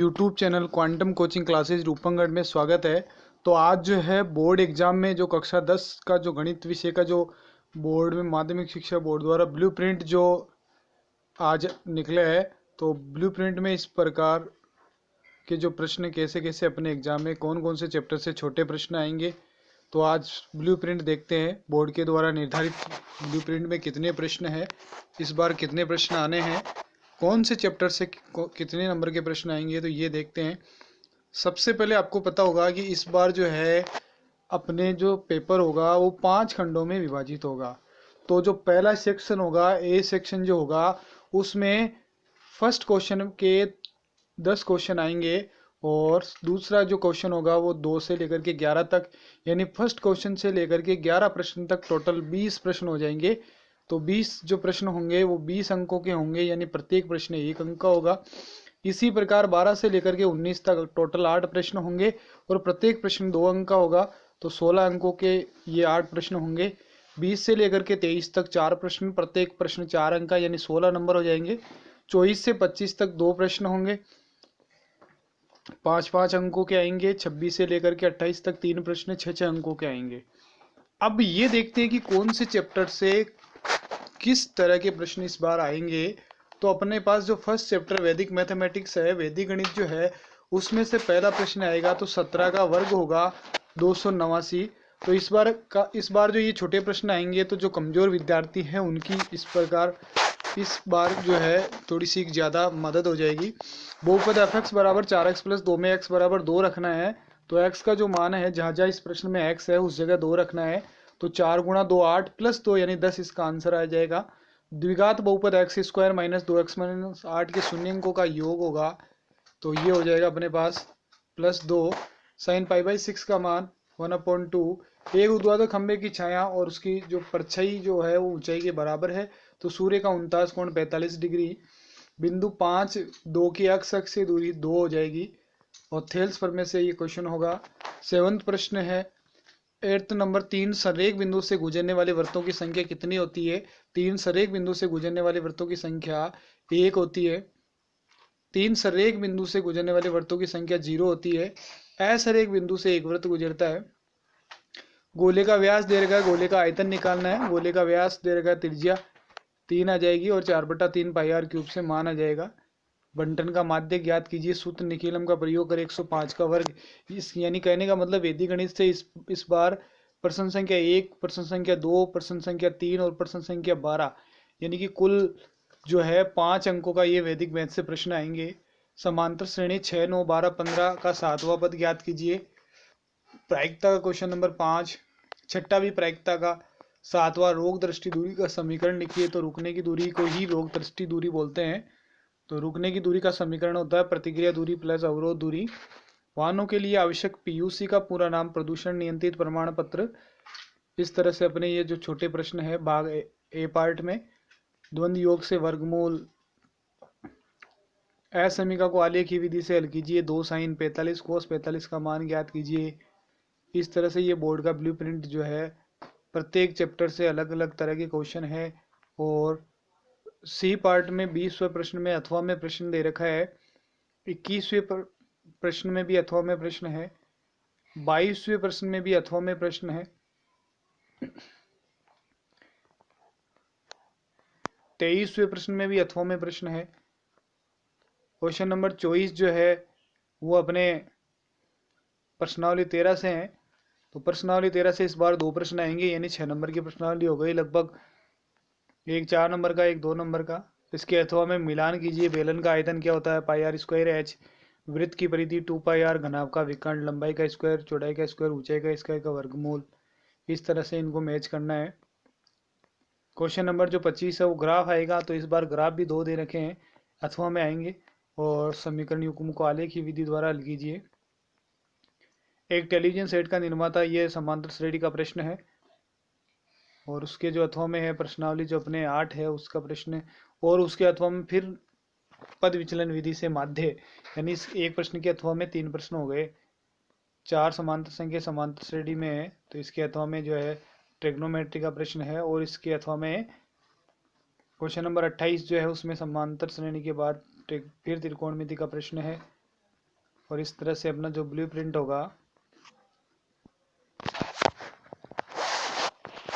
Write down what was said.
YouTube channel quantum coaching classes Rupangarh में स्वागत है। तो आज जो है बोर्ड एग्जाम में जो कक्षा 10 का जो गणित विषय का जो बोर्ड में माध्यमिक शिक्षा बोर्ड द्वारा ब्लूप्रिंट जो आज निकले है, तो ब्लूप्रिंट में इस प्रकार के जो प्रश्न कैसे कैसे अपने एग्जाम में कौन कौन से चैप्टर से छोटे प्रश्न आएंगे। तो आज ब्लूप्रिंट देखते हैं बोर्ड के द्वारा निर्धारित ब्लूप्रिंट में कितने प्रश्न हैं, इस बार कितने प्रश्न आने हैं, कौन से चैप्टर से कितने नंबर के प्रश्न आएंगे, तो ये देखते हैं। सबसे पहले आपको पता होगा कि इस बार जो है अपने जो पेपर होगा वो 5 खंडों में विभाजित होगा। तो जो पहला सेक्शन होगा, ए सेक्शन जो होगा, उसमें फर्स्ट क्वेश्चन के 10 क्वेश्चन आएंगे और दूसरा जो क्वेश्चन होगा वो 2 से लेकर के 11 तक, यानी फर्स्ट क्वेश्चन से लेकर के 11 प्रश्न तक टोटल 20 प्रश्न हो जाएंगे। तो 20 जो प्रश्न होंगे वो 20 अंकों के होंगे, यानी प्रत्येक प्रश्न 1 अंक का होगा। इसी प्रकार 12 से लेकर के 19 तक टोटल 8 प्रश्न होंगे और प्रत्येक प्रश्न 2 अंक का होगा। तो 16 अंकों के ये 8 प्रश्न होंगे। 20 से लेकर के 23 तक 4 प्रश्न, प्रत्येक प्रश्न 4 अंक का, यानी 16 नंबर हो जाएंगे। 24 से 25 तक 2 प्रश्न होंगे, 5-5 अंकों के आएंगे। 26 से लेकर के 28 तक 3 प्रश्न 6-6 अंकों के आएंगे। अब ये देखते हैं कि कौन से चैप्टर से किस तरह के प्रश्न इस बार आएंगे। तो अपने पास जो फर्स्ट चैप्टर वैदिक मैथमेटिक्स है, वैदिक गणित जो है, उसमें से पहला प्रश्न आएगा। तो 17 का वर्ग होगा 289। तो इस बार जो ये छोटे प्रश्न आएंगे, तो जो कमजोर विद्यार्थी हैं उनकी इस बार जो है थोड़ी सी ज़्यादा मदद हो जाएगी। बहुपद एफ एक्स बराबर 4x प्लस 2 में x बराबर 2 रखना है। तो x का जो मान है, जहाँ जहाँ इस प्रश्न में x है उस जगह 2 रखना है। तो 4 गुणा 2 8 प्लस 2 यानी 10 इसका आंसर आ जाएगा। द्विघात बहुपद x square minus 2x minus 8 के शून्य अंकों का योग होगा। तो ये हो जाएगा अपने पास प्लस 2 साइन पाई बाई 6 का मान 1/2। एक ऊर्ध्वाधर खंभे की छाया और उसकी जो परछाई जो है वो ऊंचाई के बराबर है। तो सूर्य का 49 कोण 45 डिग्री। बिंदु 5 2 की अक्ष से दूरी 2 हो जाएगी। और थेल्स प्रमेय से ये क्वेश्चन होगा। 7वां प्रश्न है 8 नंबर, 3 संरेख बिंदु से गुजरने वाले वृत्तों की संख्या कितनी होती है। 3 संरेख बिंदु से गुजरने वाले वृत्तों की संख्या 1 होती है। 3 संरेख बिंदु से गुजरने वाले वृत्तों की संख्या 0 होती है। असंरेख बिंदु से एक वृत्त गुजरता है। गोले का व्यास दे रखा है, गोले का आयतन निकालना है। गोले का व्यास दे रखा है, त्रिज्या 3 आ जाएगी और 4/3 पाई आर क्यूब से मान आ जाएगा। बंटन का माध्य ज्ञात कीजिए। सूत्र निखिलम का प्रयोग कर 105 का वर्ग। इस यानी कहने का मतलब वैदिक गणित से इस बार प्रश्न संख्या 1, प्रश्न संख्या 2, प्रश्न संख्या 3 और प्रश्न संख्या 12, यानी कि कुल जो है 5 अंकों का ये वैदिक मैथ से प्रश्न आएंगे। समांतर श्रेणी 6 9 12 15 का 7वां पद ज्ञात कीजिए। प्रायिकता का क्वेश्चन नंबर 5। छठा भी प्रायिकता का। 7वां रोग दृष्टि दूरी का समीकरण लिखिए। तो रुकने की दूरी को ही रोग दृष्टि दूरी बोलते हैं। तो रुकने की दूरी का समीकरण होता है प्रतिक्रिया दूरी प्लस अवरोध दूरी। वाहनों के लिए आवश्यक पीयूसी का पूरा नाम प्रदूषण नियंत्रित प्रमाण पत्र। इस तरह से अपने ये जो छोटे प्रश्न है भाग ए पार्ट में द्वंद्व योग से वर्गमूल, असमीका को आलेखी विधि से हल कीजिए। 2 साइन 45 कोस 45 का मान ज्ञात कीजिए। इस तरह से ये बोर्ड का ब्लूप्रिंट जो है प्रत्येक चैप्टर से अलग अलग तरह के क्वेश्चन है। और सी पार्ट में 20वें प्रश्न में अथवा में प्रश्न दे रखा है। 21वें प्रश्न में भी अथवा में प्रश्न है। 22वें प्रश्न में भी अथवा में प्रश्न है। 23वें प्रश्न में भी अथवा में प्रश्न है। क्वेश्चन नंबर 24 जो है वो अपने प्रश्नावली 13 से है। तो प्रश्नावली 13 से इस बार 2 प्रश्न आएंगे, यानी 6 नंबर की प्रश्नावली हो गई लगभग। एक 4 नंबर का, एक 2 नंबर का। इसके अथवा में मिलान कीजिए। बेलन का आयतन क्या होता है, पाई आर स्क्वायर एच। वृत्त की परिधि 2 पाई आर। घनाभ का विकर्ण, लंबाई का स्क्वायर, चौड़ाई का स्क्वायर, ऊंचाई का स्क्वायर का वर्गमूल। इस तरह से इनको मैच करना है। क्वेश्चन नंबर जो 25 है वो ग्राफ आएगा। तो इस बार ग्राफ भी 2 दे रखे हैं, अथवा में आएंगे। और समीकरण युग्म को आलेख की विधि द्वारा हल कीजिए। एक टेलीविजन सेट का निर्माता, ये समांतर श्रेणी का प्रश्न है। और उसके जो अथवा में है प्रश्नावली जो अपने 8 है उसका प्रश्न। और उसके अथवा में फिर पद विचलन विधि से माध्य, यानी इस एक प्रश्न के अथवा में 3 प्रश्न हो गए। 4 समांतर संख्या समांतर श्रेणी में है। तो इसके अथवा में जो है ट्रिग्नोमेट्री का प्रश्न है। और इसके अथवा में क्वेश्चन नंबर 28 जो है उसमें समांतर श्रेणी के बाद फिर त्रिकोणमिति का प्रश्न है। और इस तरह से अपना जो ब्लूप्रिंट होगा